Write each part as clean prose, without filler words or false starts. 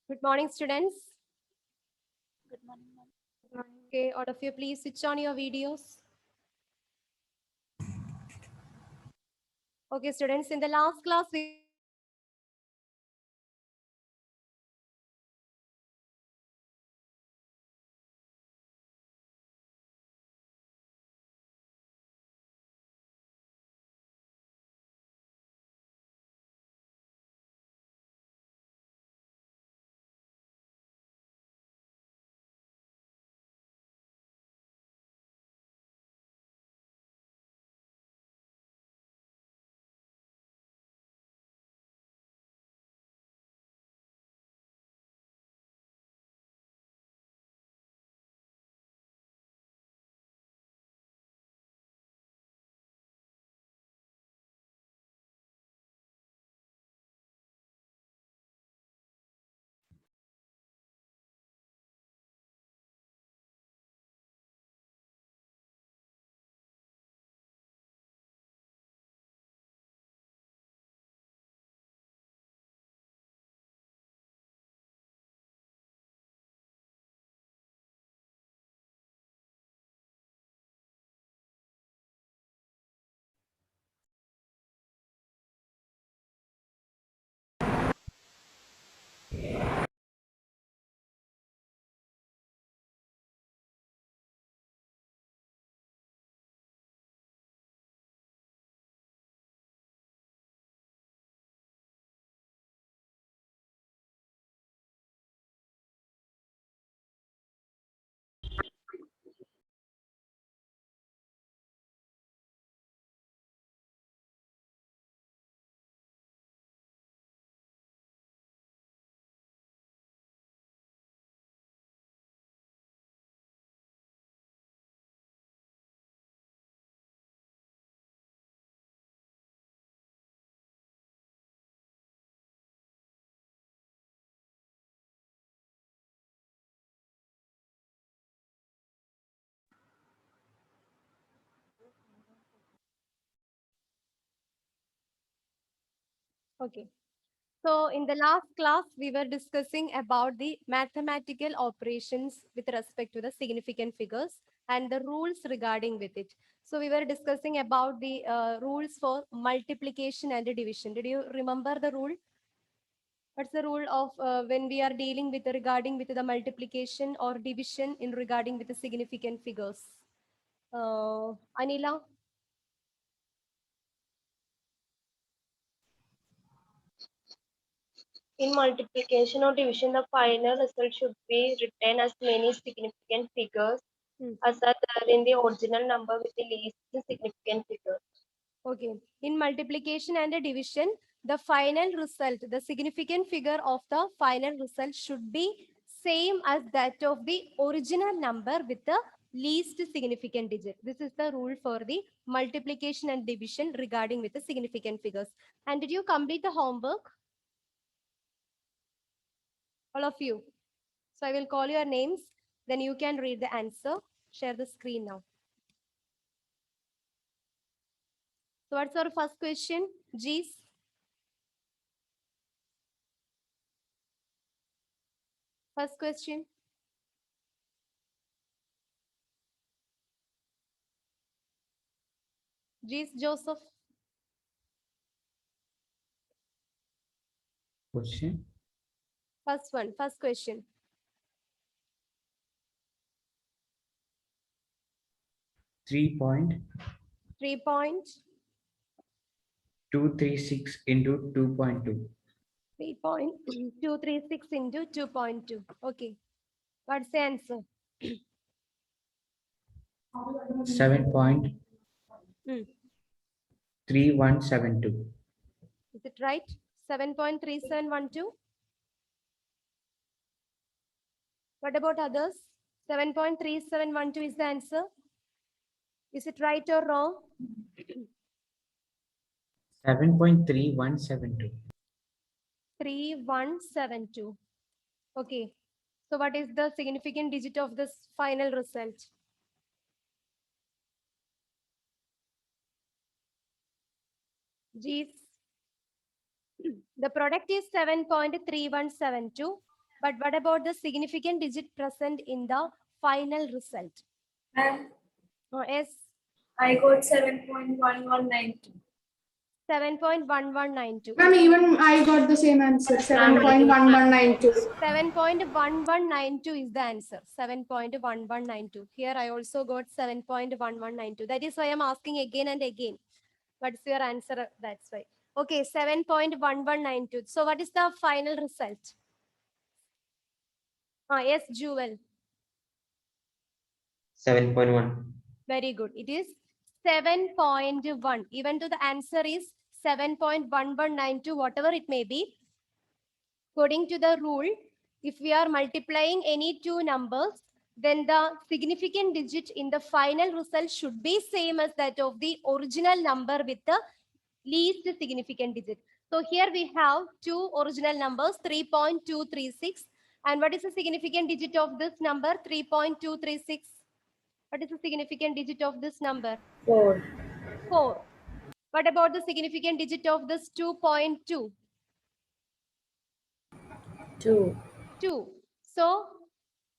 Good morning, students. Good morning, ma'am. Okay, all of you, please switch on your videos. Okay, students, in the last class, we were discussing about the mathematical operations with respect to the significant figures. And did you complete the homework? Okay. So in the last class, we were discussing about the mathematical operations with respect to the significant figures and the rules regarding with it. So we were discussing about the rules for multiplication and division. Did you remember the rule? What's the rule of when we are dealing with regarding with the multiplication or division in regarding with the significant figures? Anila? In multiplication or division, the final result should be written as many significant figures Hmm. as are there in the original number with the least significant figure. Okay. In multiplication and a division, the final result, the significant figure of the final result should be same as that of the original number with the least significant digit. This is the rule for the multiplication and division regarding with the significant figures. And did you complete the homework? All of you. So I will call your names. Then you can read the answer. Share the screen now. So what's our first question? G's. First question. G's Joseph. Question First one. First question. 3.236 3.236 into 2.2. into 2.2. Okay. What's the answer? 7.3172. Hmm. Is it right? 7.3712. What about others? 7.3712 is the answer. Is it right or wrong? 7.3172. 3172. Okay. So what is the significant digit of this final result? G's. The product is 7.3172 But what about the significant digit present in the final result? Ma'am, Yes, I got 7.1192. 7.1192. Ma'am, even I got the same answer, 7.1192. 7.1192 is the answer. 7.1192. Here I also got 7.1192. That is why I'm asking again and again. What's your answer? That's why. Okay, 7.1192. So what is the final result? Yes, Jewel. 7.1. Very good. It is 7.1. Even though the answer is 7.1192, whatever it may be, according to the rule, if we are multiplying any two numbers, then the significant digit in the final result should be same as that of the original number with the least significant digit. So here we have two original numbers, 3.236. And what is the significant digit of this number, 3.236? What is the significant digit of this number? 4. 4. What about the significant digit of this 2.2? 2. 2. So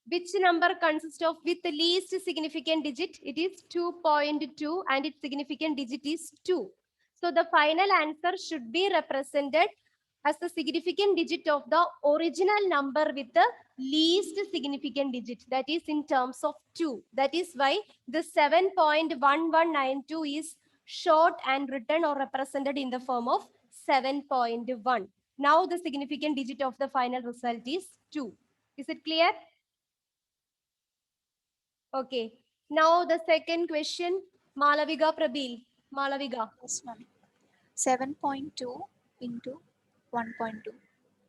which number consists of with the least significant digit? It is 2.2 and its significant digit is 2. So the final answer should be represented as the significant digit of the original number with the least significant digit. That is in terms of 2. That is why the 7.1192 is short and written or represented in the form of 7.1. Now the significant digit of the final result is 2. Is it clear? Okay. Now the second question, Malaviga Prabil. Malaviga. Yes, ma'am. 7.2 into 1.2.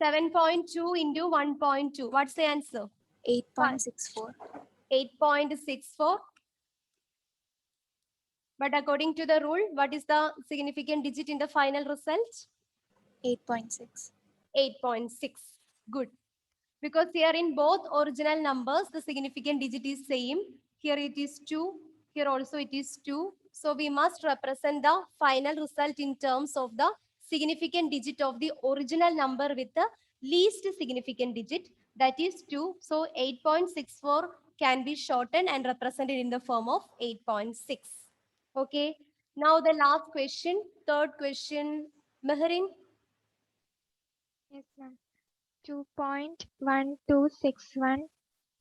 7.2 into 1.2. What's the answer? 8.64. 8.64. But according to the rule, what is the significant digit in the final result? 8.6. 8.6. Good. Because here in both original numbers, the significant digit is same. Here it is 2. Here also it is 2. So we must represent the final result in terms of the significant digit of the original number with the least significant digit. That is 2. So 8.64 can be shortened and represented in the form of 8.6. Okay. Now the last question, third question, Meherin. Yes, ma'am. 2.1261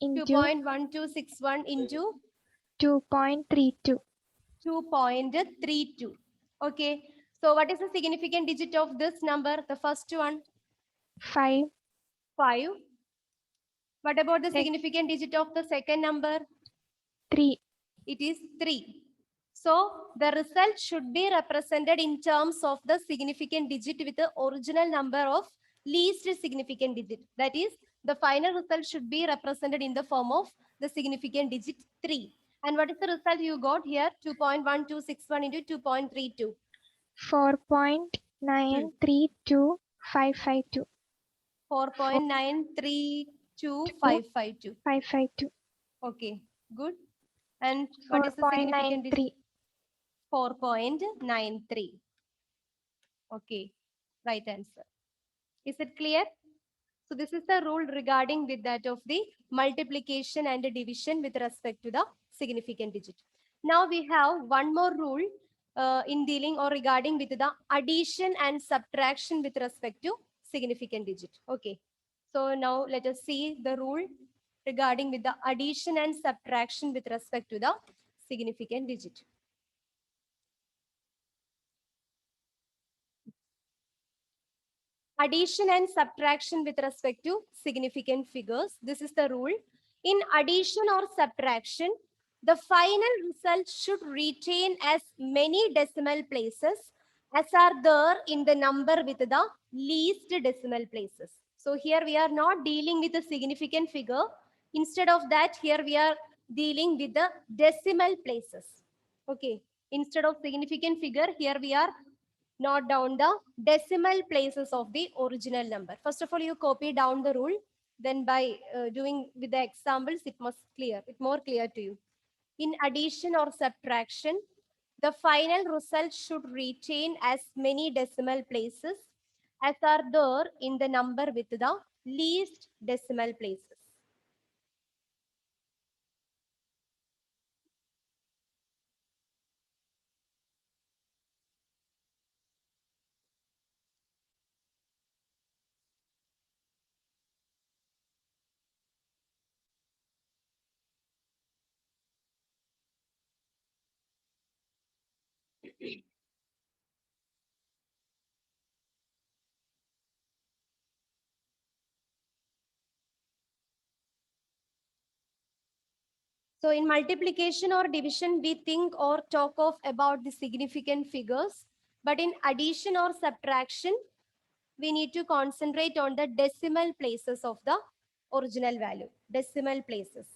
into 2.1261 into 2.32. 2.32. Okay. So what is the significant digit of this number? The first one, 5. 5. What about the Sec- significant digit of the second number? 3. It is 3. So the result should be represented in terms of the significant digit with the original number of least significant digit. That is, the final result should be represented in the form of the significant digit 3. And what is the result you got here? 2.1261 into 2.32. 4.932552. 4.932552. 552. Okay, good. And what is the significant digit? 4.93. 4.93. Okay, right answer. Is it clear? So this is the rule regarding with that of the multiplication and the division with respect to the significant digit. Now we have one more rule in dealing or regarding with the addition and subtraction with respect to significant digit. Okay. So now let us see the rule regarding with the addition and subtraction with respect to the significant digit. Addition and subtraction with respect to significant figures. This is the rule. In addition or subtraction, the final result should retain as many decimal places as are there in the number with the least decimal places. So here we are not dealing with a significant figure. Instead of that, here we are dealing with the decimal places. Okay. Instead of significant figure, here we are note down the decimal places of the original number. First of all, you copy down the rule. Then by doing with the examples, it more clear to you. In addition or subtraction, the final result should retain as many decimal places as are there in the number with the least decimal places. So in multiplication or division, we think or talk of about the significant figures. But in addition or subtraction, we need to concentrate on the decimal places of the original value. Decimal places.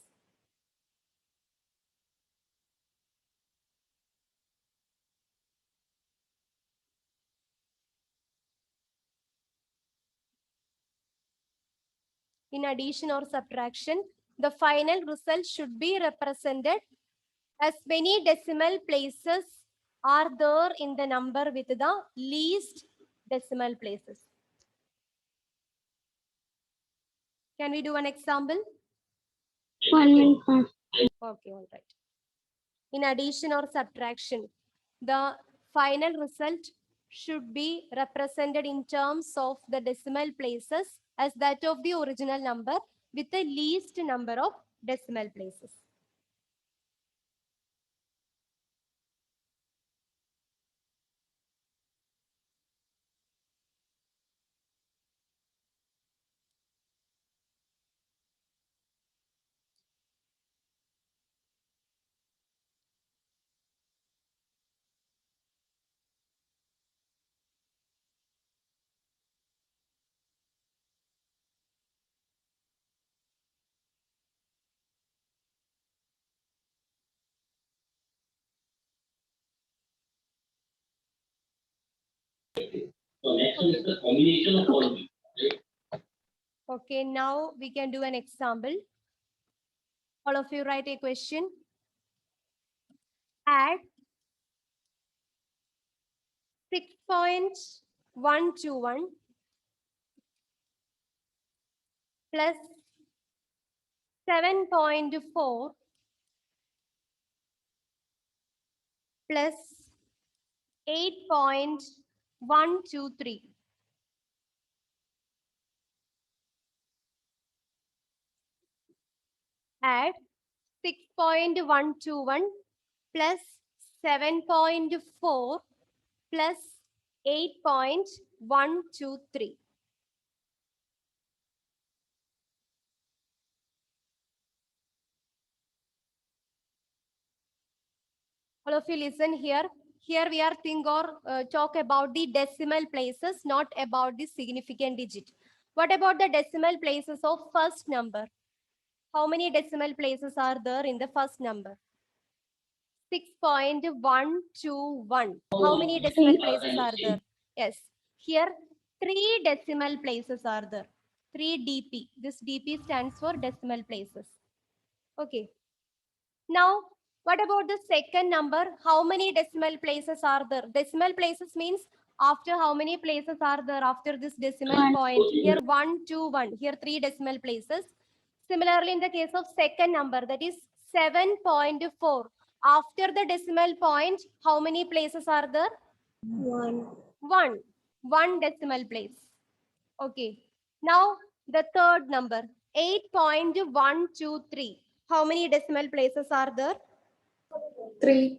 In addition or subtraction, the final result should be represented as many decimal places are there in the number with the least decimal places. Can we do an example? 1 minute, ma'am. Okay, all right. In addition or subtraction, the final result should be represented in terms of the decimal places as that of the original number with the least number of decimal places. So next one is the combination of all of these. Okay, now we can do an example. All of you write a question. Add 6.121 plus 7.4 plus 8.123. Add 6.121 plus 7.4 plus 8.123. All of you listen here. Here we are think or talk about the decimal places, not about the significant digit. What about the decimal places of first number? How many decimal places are there in the first number? 6.121. How many decimal places are there? Yes. Here, 3 decimal places are there. 3 DP. This DP stands for decimal places. Okay. Now, what about the second number? How many decimal places are there? Decimal places means after how many places are there after this decimal point? Here 1, 2, 1. Here 3 decimal places. Similarly, in the case of second number, that is 7.4. After the decimal point, how many places are there? 1. 1 decimal place. Okay. Now, the third number, 8.123. How many decimal places are there? 3.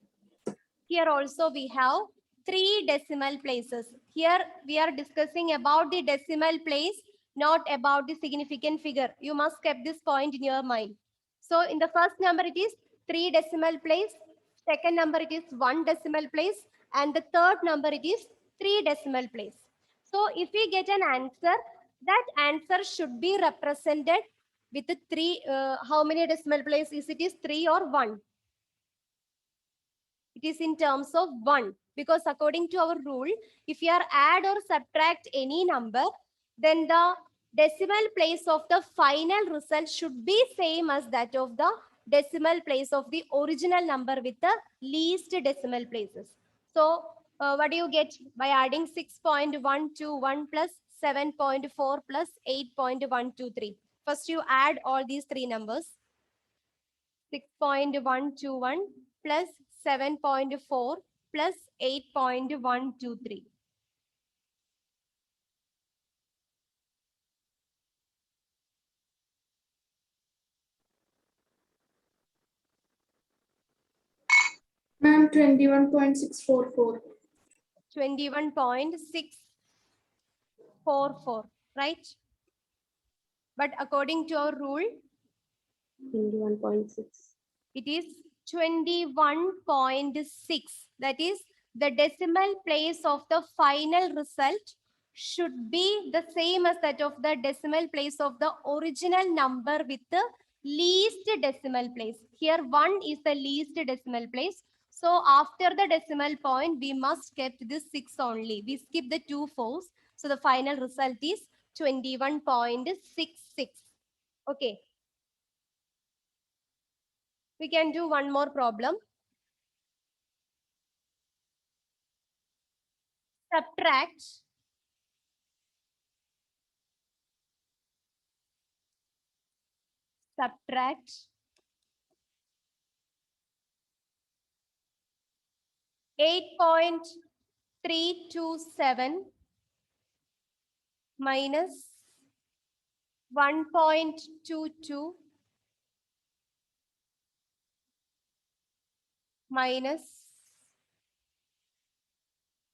Here also we have 3 decimal places. Here we are discussing about the decimal place, not about the significant figure. You must keep this point in your mind. So in the first number it is 3 decimal place, second number it is 1 decimal place, and the third number it is 3 decimal place. So if we get an answer, that answer should be represented with the 3, how many decimal place is it? Is 3 or 1? It is in terms of 1, because according to our rule, if you are add or subtract any number, then the decimal place of the final result should be same as that of the decimal place of the original number with the least decimal places. So what do you get by adding 6.121 plus 7.4 plus 8.123. First, you add all these three numbers. 6.121 plus 7.4 plus 8.123. Ma'am, 21.644. 21.644, right? But according to our rule, 21.6. it is 21.6. That is, the decimal place of the final result should be the same as that of the decimal place of the original number with the least decimal place. Here 1 is the least decimal place. So after the decimal point, we must keep this 6 only. We skip the 2 4s. So the final result is 21.66. Okay. We can do one more problem. Subtract 8.327 minus 1.22 minus,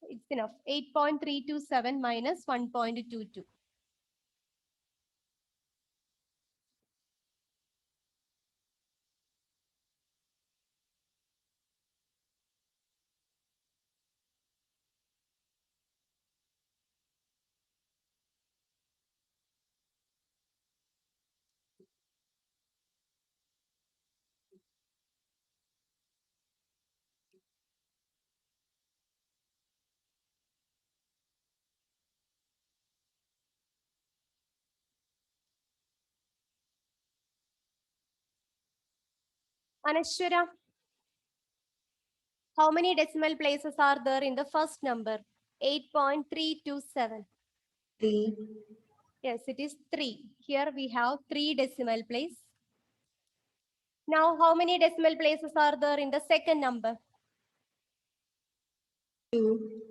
it's enough, 8.327 minus 1.22. Anashwara, how many decimal places are there in the first number? 8.327. 3. Yes, it is 3. Here we have 3 decimal place. Now, how many decimal places are there in the second number? 2.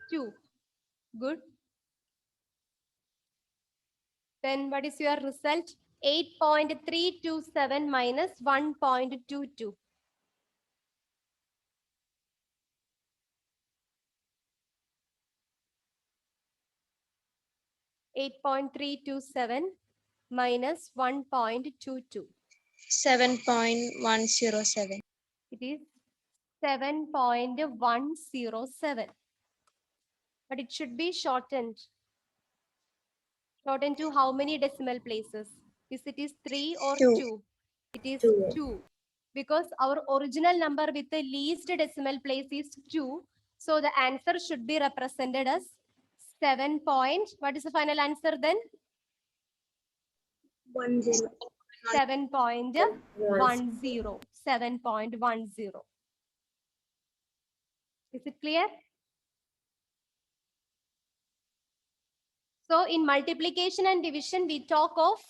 2. Good. Then what is your result? 8.327 minus 1.22. 8.327 minus 1.22. 7.107. It is 7.107. But it should be shortened. Shortened to how many decimal places? Is it is 3 or 2. 2? It is 2. 2. Because our original number with the least decimal place is 2. So the answer should be represented as 7 point. What is the final answer then? 1 0. 7.10. 7.10. Is it clear? So in multiplication and division, we talk of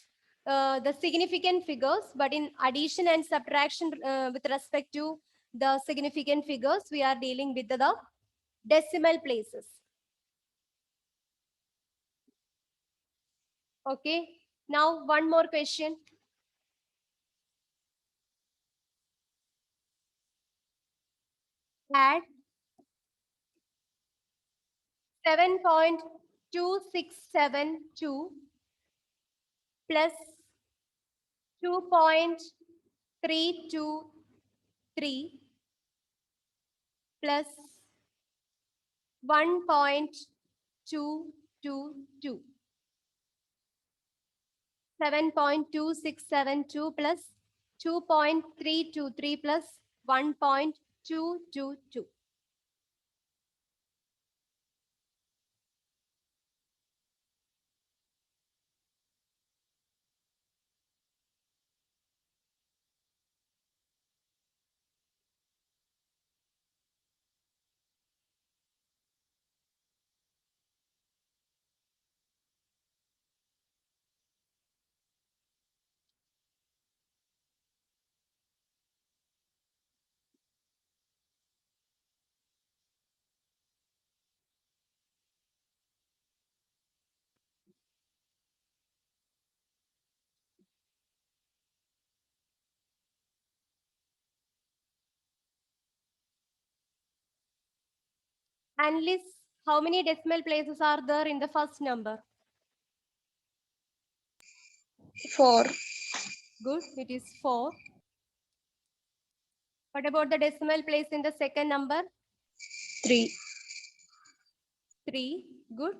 the significant figures, but in addition and subtraction with respect to the significant figures, we are dealing with the decimal places. Okay. Now one more question. Add 7.2672 plus 2.323 plus 1.222. 7.2672 plus 2.323 plus 1.222. Analysts, how many decimal places are there in the first number? 4. Good, it is 4. What about the decimal place in the second number? 3. 3. Good.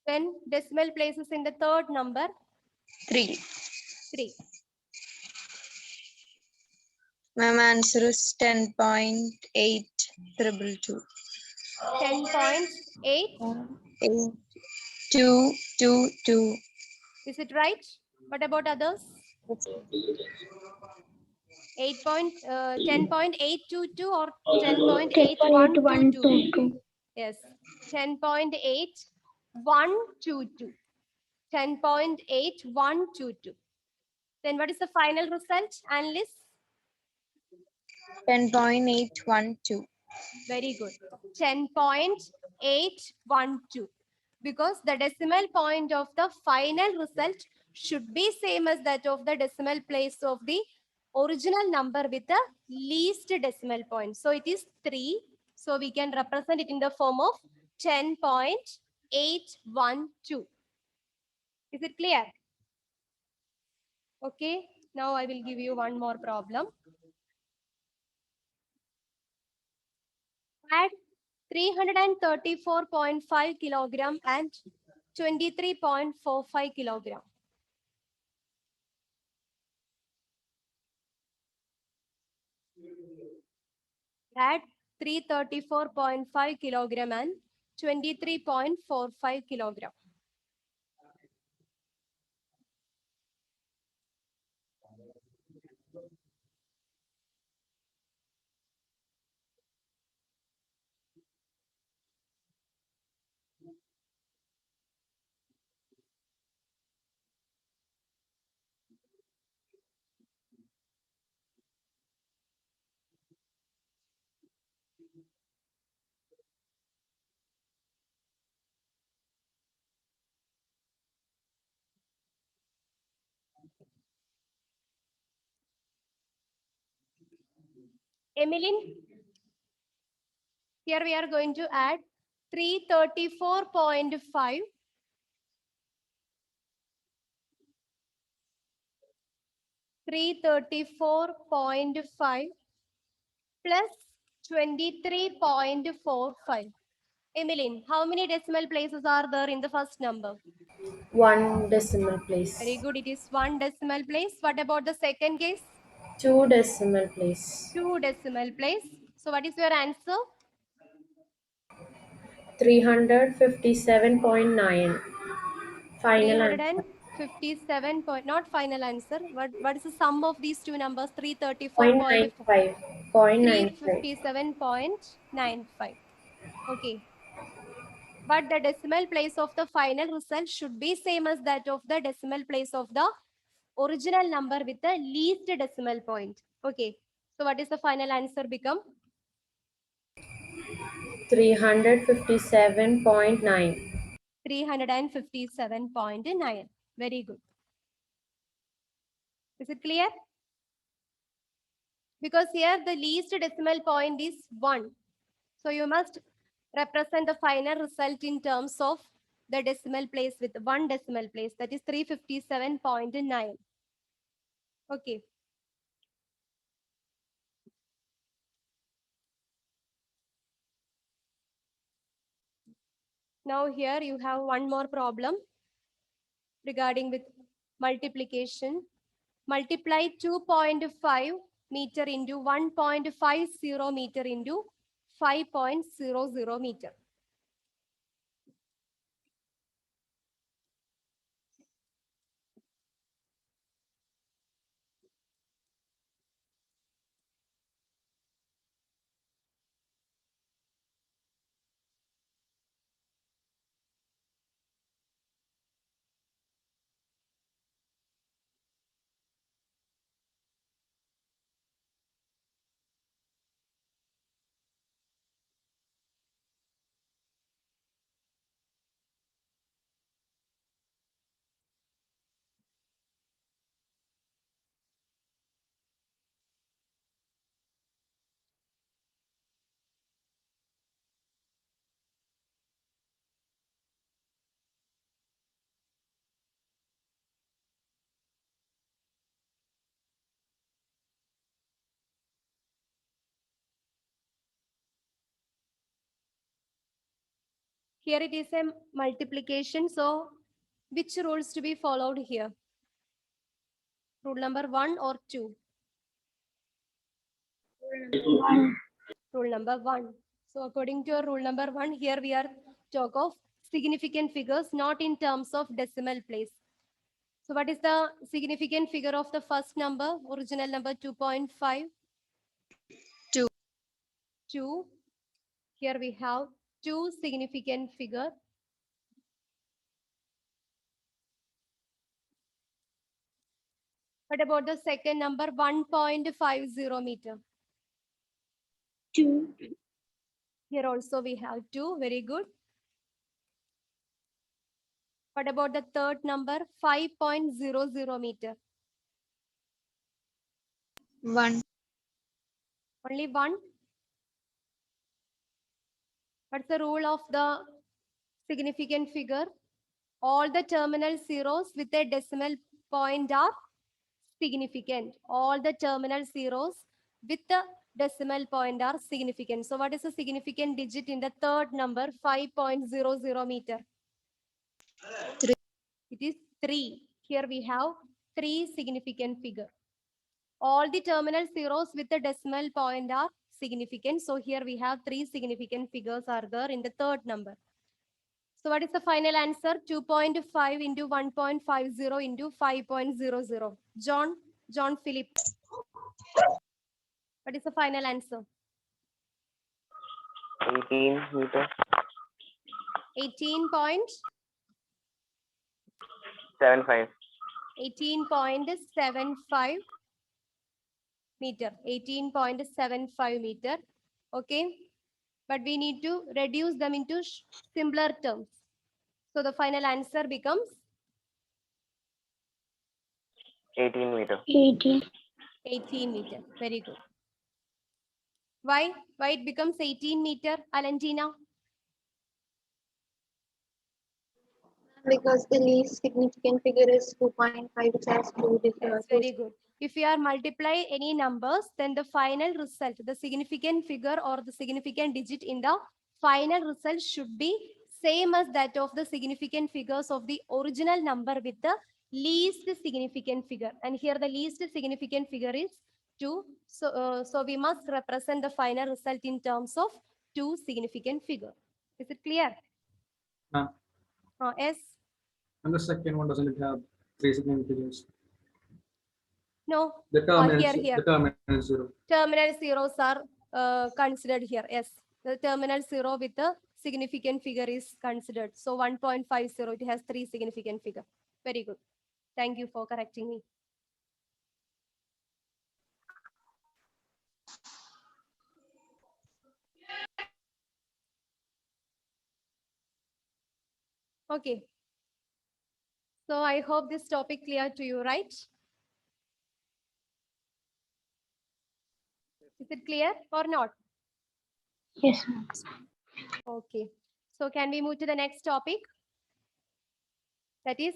Then decimal places in the third number? 3. 3. Ma'am, answer is 10.822. 10.8. 8222. Is it right? What about others? 10.822 or 10.8122? 10.8122. Yes, 10.8122. 10.8122. Then what is the final result, analysts? 10.812. Very good. 10.812. Because the decimal point of the final result should be same as that of the decimal place of the original number with the least decimal point. So it is 3. So we can represent it in the form of 10.812. Is it clear? Okay. Now I will give you one more problem. Add 334.5 kilogram and 23.45 kilogram. Add 334.5 kilogram and 23.45 kilogram. Emmeline, here we are going to add 334.5 334.5 plus 23.45. Emmeline, how many decimal places are there in the first number? 1 decimal place. Very good. It is 1 decimal place. What about the second case? 2 decimal place. 2 decimal place. So what is your answer? 357.9. Final answer. 357 point, not final answer. What is the sum of these two numbers? 334.4. 0.95. 0.95. 357.95. Okay. But the decimal place of the final result should be same as that of the decimal place of the original number with the least decimal point. Okay. So what is the final answer become? 357.9. 357.9. Very good. Is it clear? Because here the least decimal point is 1. So you must represent the final result in terms of the decimal place with 1 decimal place. That is 357.9. Okay. Now here you have one more problem regarding with multiplication. Multiply 2.5 meter into 1.50 meter into 5.00 meter. Here it is a multiplication. So which rules to be followed here? Rule number 1 or 2? Rule number 1. So according to your rule number 1, here we are talk of significant figures, not in terms of decimal place. So what is the significant figure of the first number, original number 2.5? 2. 2. Here we have 2 significant figure. What about the second number, 1.50 meter? 2. Here also we have 2. Very good. What about the third number, 5.00 meter? 1. Only 1. What's the rule of the significant figure? All the terminal zeros with a decimal point are significant. All the terminal zeros with the decimal point are significant. So what is the significant digit in the third number, 5.00 meter? 3. It is 3. Here we have 3 significant figure. All the terminal zeros with the decimal point are significant. So here we have 3 significant figures are there in the third number. So what is the final answer? 2.5 into 1.50 into 5.00. John Philip. What is the final answer? 18 meter. 18.75 meter. 18.75 meter. Okay. But we need to reduce them into simpler terms. So the final answer becomes 18 meter. 18. 18 meter. Very good. Why? Why it becomes 18 meter, Alantina? Because the least significant figure is 2.5, which has 2 Yes, different. very good. If you are multiply any numbers, then the final result, the significant figure or the significant digit in the final result should be same as that of the significant figures of the original number with the least significant figure. And here the least significant figure is 2. So we must represent the final result in terms of 2 significant figure. Is it clear? Yes. And the second one, doesn't it have 3 significant figures? No. The terminal, Here. The terminal 0. Terminal zeros are considered here. Yes, the terminal 0 with the significant figure is considered. So 1.50, it has 3 significant figure. Very good. Thank you for correcting me. Okay. So I hope this topic clear to you, right? Is it clear or not? Yes, ma'am. Okay. So can we move to the next topic? That is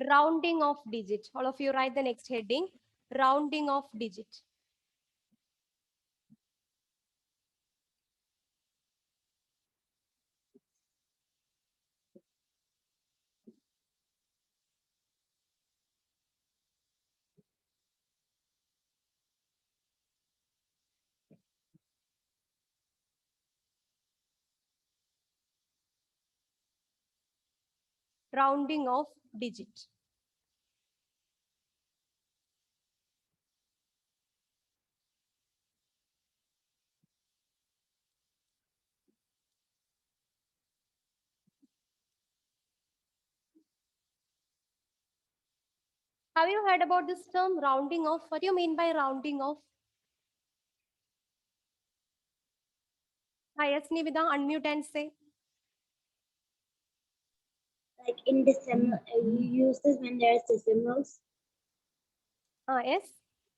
rounding of digit. All of you write the next heading, rounding of digit. Rounding of digit. Have you heard about this term rounding off? What do you mean by rounding off? Yes, Nivedha, unmute and say. Like in decimal, you use this when there are decimals. Yes,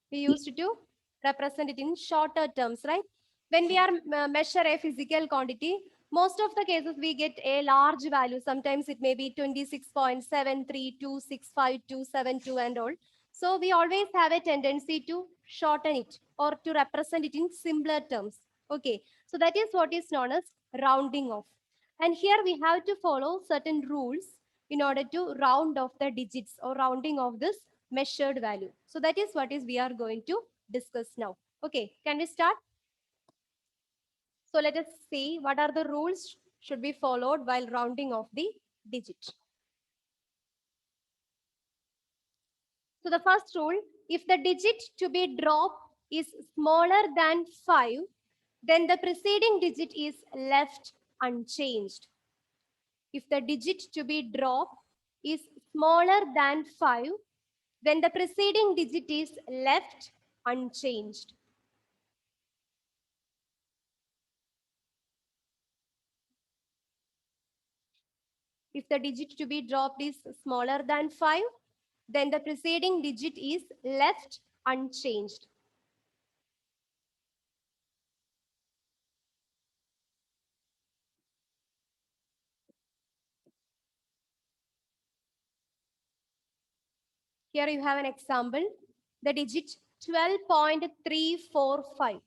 we used to represent it in shorter terms, right? When we are measure a physical quantity, most of the cases we get a large value. Sometimes it may be 26.73265.272 and all. So we always have a tendency to shorten it or to represent it in simpler terms. Okay, so that is what is known as rounding off. And here we have to follow certain rules in order to round off the digits or rounding of this measured value. So that is what is we are going to discuss now. Okay, can we start? So let us see what are the rules should be followed while rounding off the digit. So the first rule, if the digit to be dropped is smaller than 5, then the preceding digit is left unchanged. If the digit to be dropped is smaller than 5, then the preceding digit is left unchanged. If the digit to be dropped is smaller than 5, then the preceding digit is left unchanged. Here you have an example, the digit 12.345.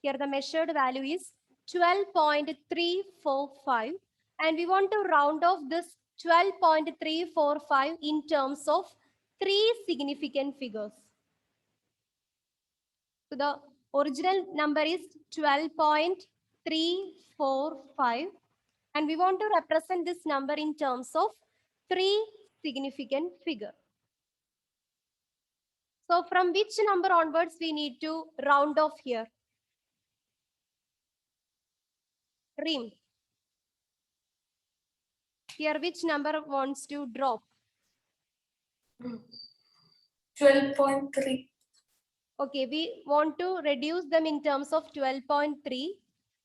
Here the measured value is 12.345, and we want to round off this 12.345 in terms of 3 significant figures. So the original number is 12.345, and we want to represent this number in terms of 3 significant figures. So from which number onwards we need to round off here? Reem. Here which number wants to drop? 12.3. Okay, we want to reduce them in terms of 12.3.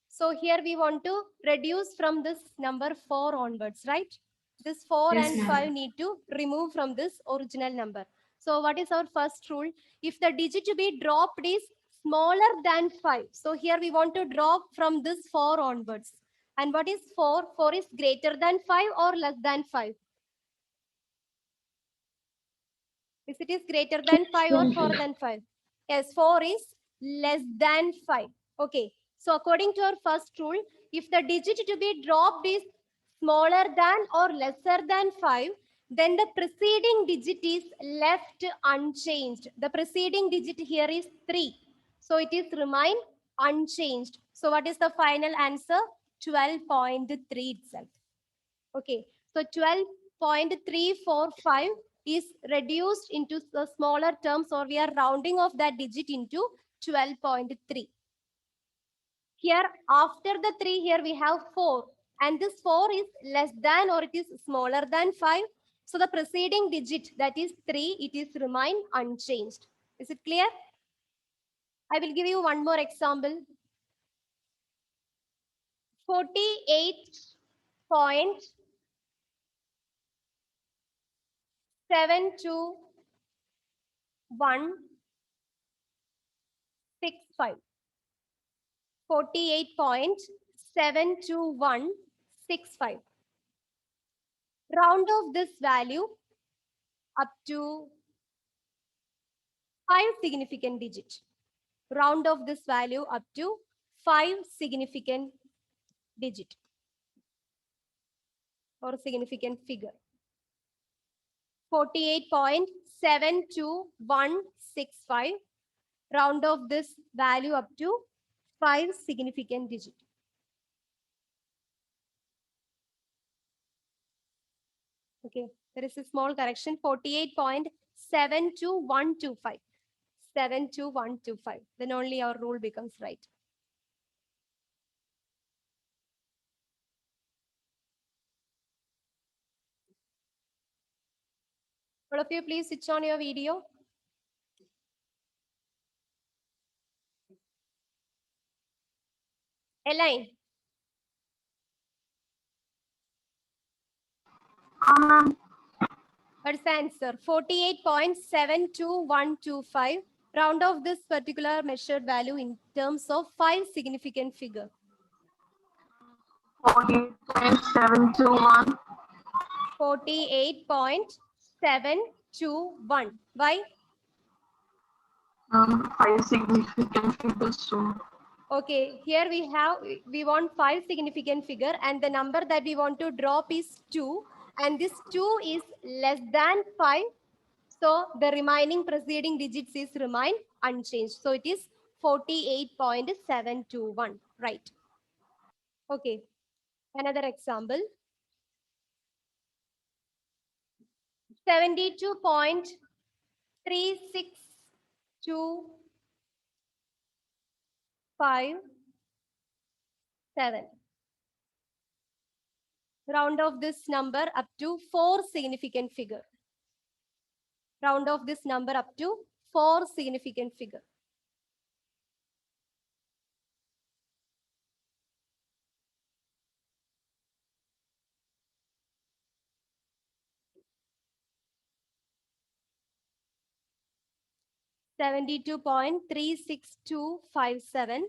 So here we want to reduce from this number 4 onwards, right? This 4 Yes, and ma'am. 5 need to remove from this original number. So what is our first rule? If the digit to be dropped is smaller than 5. So here we want to drop from this 4 onwards. And what is 4? 4 is greater than 5 or less than 5? If it is greater than 5 or 4 than 5? Yes, 4 is less than 5. Okay. So according to our first rule, if the digit to be dropped is smaller than or lesser than 5, then the preceding digit is left unchanged. The preceding digit here is 3. So it is remain unchanged. So what is the final answer? 12.3 itself. Okay. So 12.345 is reduced into the smaller terms, or we are rounding off that digit into 12.3. Here, after the 3, here we have 4. And this 4 is less than or it is smaller than 5. So the preceding digit, that is 3, it is remain unchanged. Is it clear? I will give you one more example. 48.72165. 48.72165. Round off this value up to 5 significant digits. Round off this value up to 5 significant digit or significant figure. 48.72165. Round off this value up to 5 significant digit. Okay, there is a small correction, 48.72125. 72125. Then only our rule becomes right. All of you, please switch on your video. Elaine. What's the answer? 48.72125. Round off this particular measured value in terms of 5 significant figure. 48.721. 48.721. Why? 5 significant figures. So Okay, here we want 5 significant figure and the number that we want to drop is 2 and this 2 is less than 5. So the remaining preceding digits is remain unchanged. So it is 48.721, right? Okay, another example. 72.36257. Round off this number up to 4 significant figure. Round off this number up to 4 significant figure. $72.36257.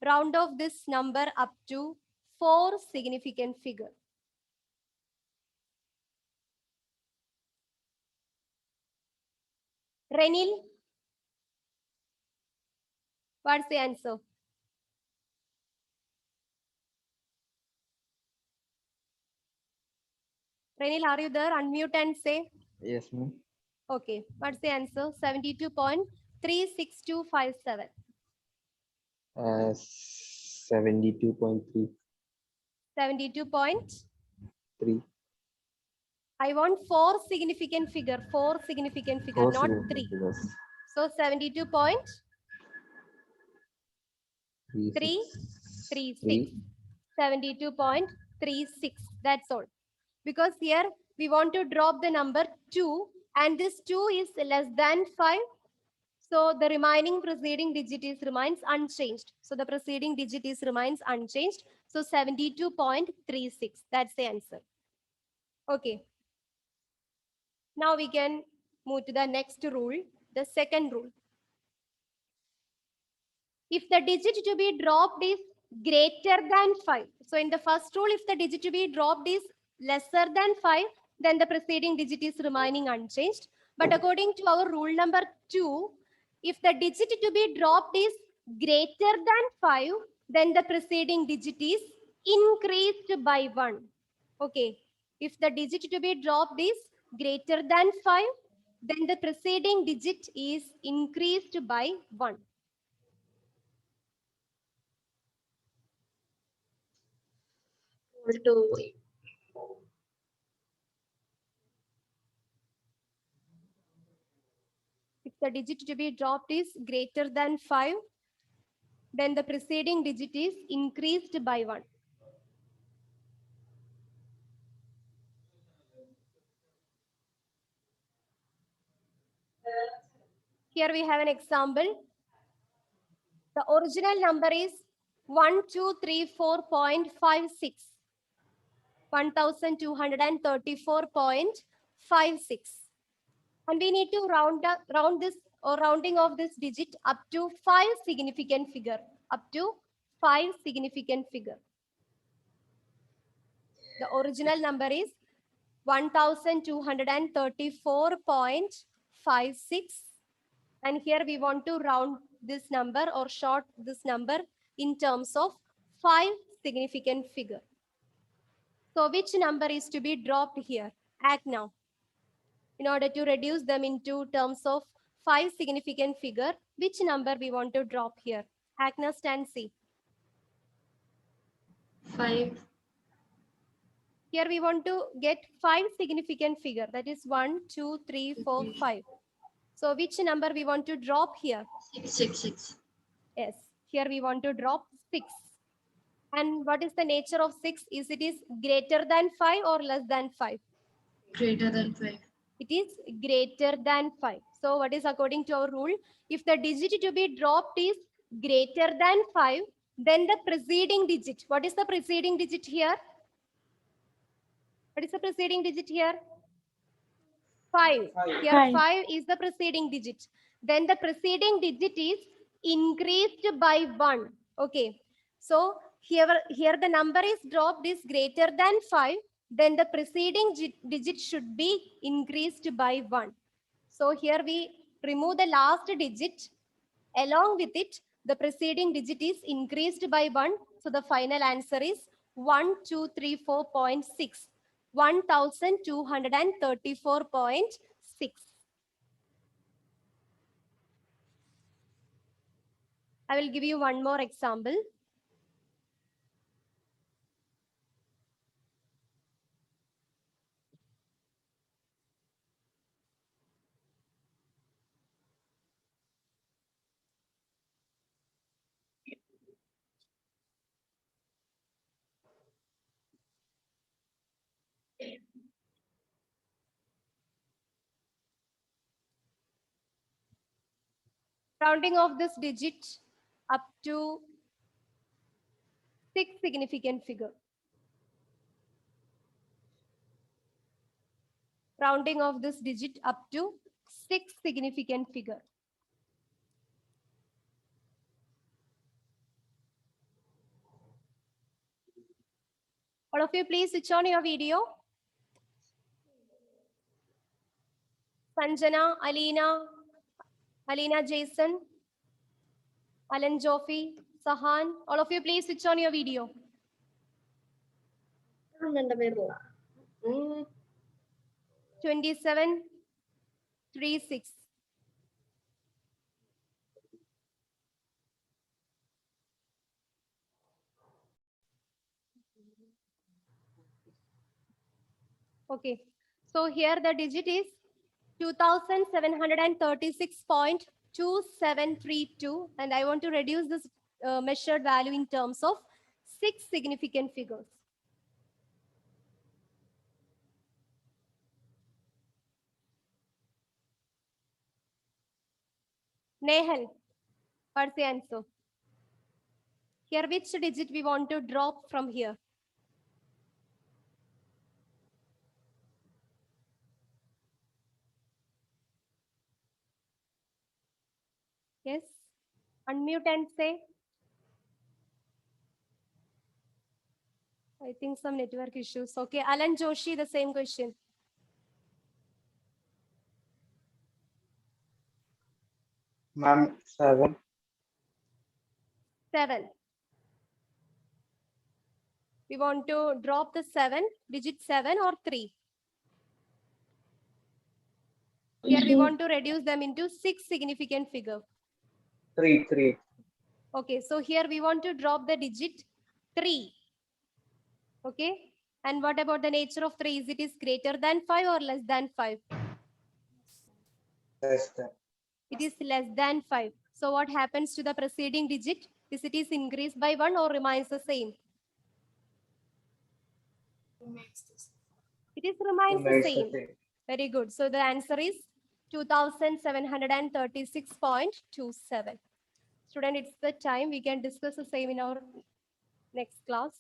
Round off this number up to 4 significant figure. Renil, what's the answer? Renil, are you there? Unmute and say. Yes, ma'am. Okay, what's the answer? 72.36257. 72.3. 72. I want 4 significant figure, 4 significant figure, not 3. So 72.336. 72.36. That's all. Because here we want to drop the number 2 and this 2 is less than 5. So the remaining preceding digit is remains unchanged. So the preceding digit is remains unchanged. So 72.36. That's the answer. Okay. Now we can move to the next rule, the second rule. If the digit to be dropped is greater than 5. So in the first rule, if the digit to be dropped is lesser than 5, then the preceding digit is remaining unchanged. But according to our rule number 2, if the digit to be dropped is greater than 5, then the preceding digit is increased by 1. Okay. If the digit to be dropped is greater than 5, then the preceding digit is increased by 1. If the digit to be dropped is greater than 5, then the preceding digit is increased by 1. Here we have an example. The original number is 1234.56. 1234.56. And we need to round this or rounding of this digit up to 5 significant figure. Up to 5 significant figure. The original number is 1234.56. And here we want to round this number or short this number in terms of 5 significant figure. So which number is to be dropped here? Act now. In order to reduce them into terms of 5 significant figure, which number we want to drop here? Agnes and see. 5. Here we want to get 5 significant figure. That is 1, 2, 3, 4, 5. So which number we want to drop here? 6. Yes, here we want to drop 6. And what is the nature of 6? Is it is greater than 5 or less than 5? Greater than 5. It is greater than 5. So what is according to our rule? If the digit to be dropped is greater than 5, then the preceding digit. What is the preceding digit here? What is the preceding digit here? 5. Here 5 is the preceding digit. Then the preceding digit is increased by 1. Okay. So here the number is dropped is greater than 5. Then the preceding digit should be increased by 1. So here we remove the last digit. Along with it, The preceding digit is increased by 1. So the final answer is 1234.6. 1234.6. I will give you one more example. Rounding off this digit up to 6 significant figure. Rounding off this digit up to 6 significant figure. All of you, please switch on your video. Sanjana, Alina Jason, Alan Joffy, Sahan, all of you, please switch on your video. 2736. Okay, so here the digit is 2736.2732, and I want to reduce this measured value in terms of 6 significant figures. Nehal, what's the answer? Here, which digit we want to drop from here? Yes, unmute and say. I think some network issues. Okay, Alan Joshi, the same question. Ma'am, 7. 7. We want to drop the 7, digit 7 or 3. Here we want to reduce them into 6 significant figure. 3. Okay, so here we want to drop the digit 3. Okay, and what about the nature of 3? Is it greater than 5 or less than 5? Less than. It is less than 5. So what happens to the preceding digit? Is it increased by 1 or remains the same? It remains the same. Very good. So the answer is 2736.27. Student, it's the time we can discuss the same in our next class.